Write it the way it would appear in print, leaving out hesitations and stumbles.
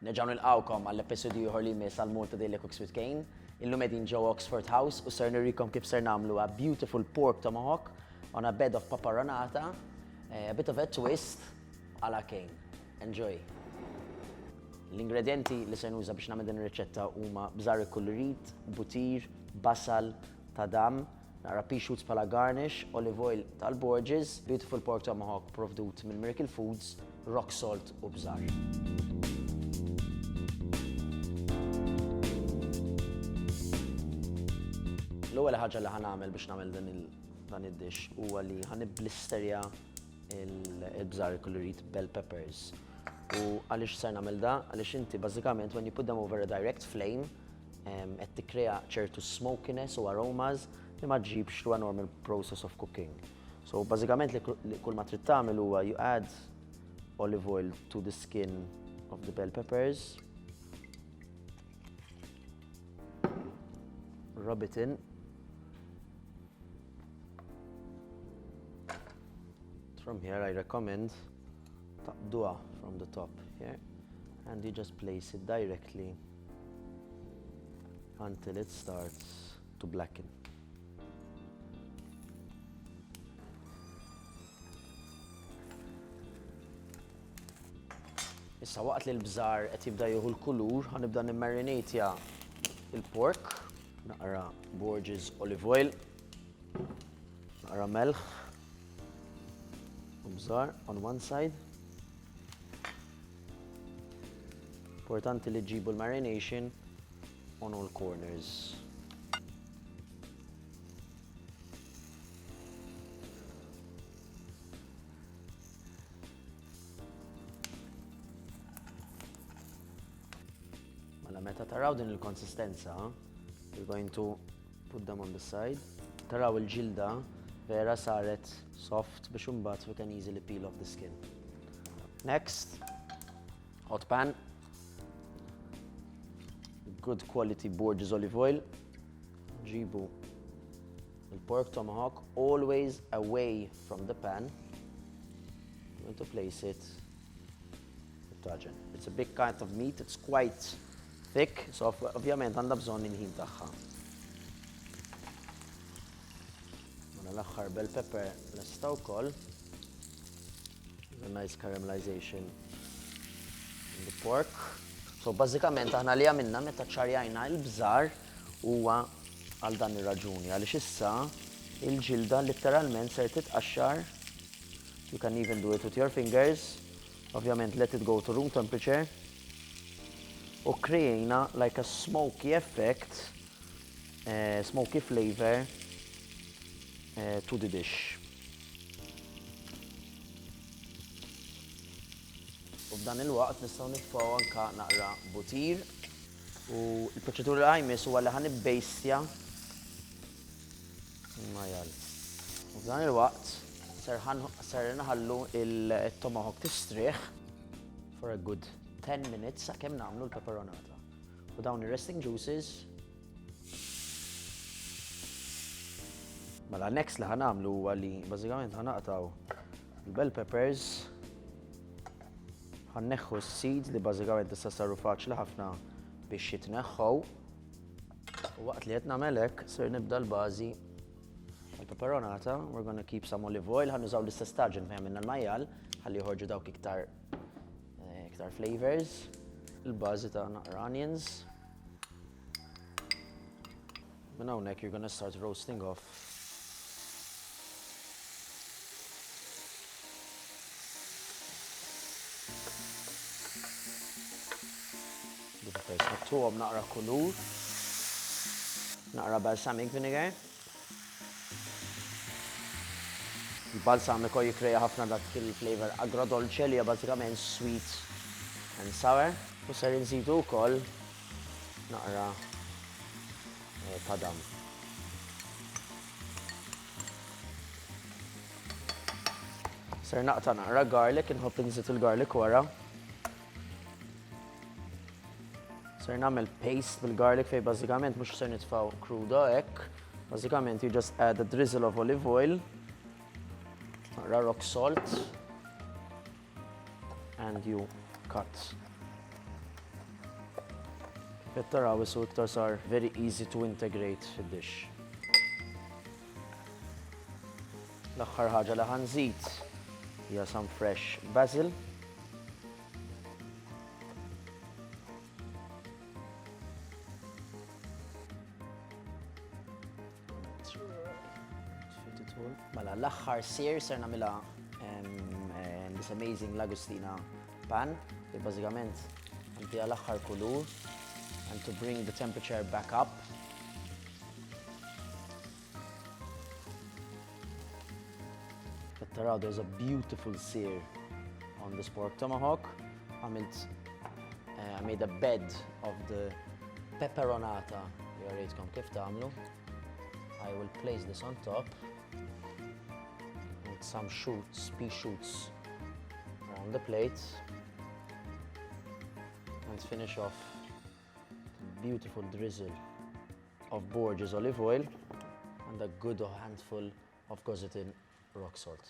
Nerġgħu nilqawkom għall-episodju ieħor li jmiss għall-Malta Daily Cooks with Kane. Illum qegħdin ġew Oxford House u ser nurrikom kif ser nagħmlu a beautiful pork tomahawk on a bed of peperonata, a bit of a twist ala Kane. Enjoy! L-ingredienti li se nuża biex nagħmel din ir-riċetta huma bżarr ikkullurit, butir, basal, tadam, nara pea shoots bħala garnish, olive oil tal-Borges, beautiful pork tomahawk provdut minn Miracle Foods, rock salt u bżarr. L-ewwel ħaġa li ħanagħmel biex nagħmel dan id-dish huwa li ħanibblisterja il-bżarr ikkullurit bell peppers. U għaliex ser nagħmel da, għaliex inti bażikament when you put them over a direct flame qed tikkrea ċertu smokiness u aromas li ma ġġibx through a normal process of cooking. So bażikament li kull ma trid tagħmel huwa you add olive oil to the skin of the bell peppers. Rub it in. From here I recommend taqduha from the top here and you just place it directly until it starts to blacken. Issa waqt li l-bżarr qed jibda jieħu l-kulur, ħanibda nimmarinatja il-pork, naqra Borges olive oil, naqra melħ, u bżarr on one side. Importanti li ġibu l-marination on all corners. Mela meta taraw din il-konsistenza, you're going to put them on the side. Taraw il-ġilda vera saret soft biex imbagħad we can easily peel off the skin. Next, hot pan. Good quality Borges olive oil. Ġibu il-pork tomahawk always away from the pan. I'm going to place it with taġen. It's a big kind of meat, it's quite thick, so ovvjament għandha bżonn il-ħin tagħha. L-aħħar bell pepper lesta wkoll. A nice caramelization in the pork. So bażikament aħna li għamilna meta ċarjajna l-bżarr huwa għal dan ir-raġuni għaliex issa il-ġilda letteralment ser titqaxxar. You can even do it with your fingers. Ovvjament let it go to room temperature. U krejna like a smoky effect, smoky flavor to the dish. U b'dan il-waqt nistgħu nitfgħu anke naqra butir u l-proċedura li ħajmiss huwa li ħanibbejstja il-majal. U b'dan il-waqt ser naħallu il-tomahawk tistrieħ for a good 10 minutes sakemm nagħmlu l-peperonata. U dawn ir-resting juices mela next li ħanamlu huwa li bażikament ħanaqtaw il-bell peppers, ħanneħħu s-seeds li bażikament tista' saru faċli ħafna biex jitneħħu. U waqt li qed nagħmel hekk ser nibda l-bażi għall-peperonata. We're gonna keep some olive oil, ħanużaw l-istess taġen fejn għamilna l-majjal ħalli joħorġu dawk iktar flavors. Il-bażi ta' naqra onions. Minn hawnhekk you're gonna start roasting off ħattuhom naqra kulur, naqra balsamic vinegar. Il-balsamico jikkrea ħafna dak il-flavor agrodolce li hija bażikament sweet and sour. U ser inżidu wkoll naqra tadam. Ser naqta' naqra garlic, inħobb inżid il-garlic wara. Ser nagħmel paste bil-garlic fejn bażikament mhux ser nitfgħu kruda hekk. Bażikament you just add a drizzle of olive oil, naqra rock salt, and you cut Qed taraw is-su iktar sar very easy to integrate fid-dish. L-aħħar ħaġa li ħanżid hija some fresh basil. Mela l-aħħar sear ser nagħmilha this amazing Lagostina pan li bażikament għandha l-aħħar kulur and to bring the temperature back up. Taraw, there's a beautiful sear on this pork tomahawk. I made a bed of the peperonata li għarejtkom kif tagħmlu. I will place this on top with some pea shoots on the plate and finish off a beautiful drizzle of Borges olive oil and a good handful of Gozitin rock salt.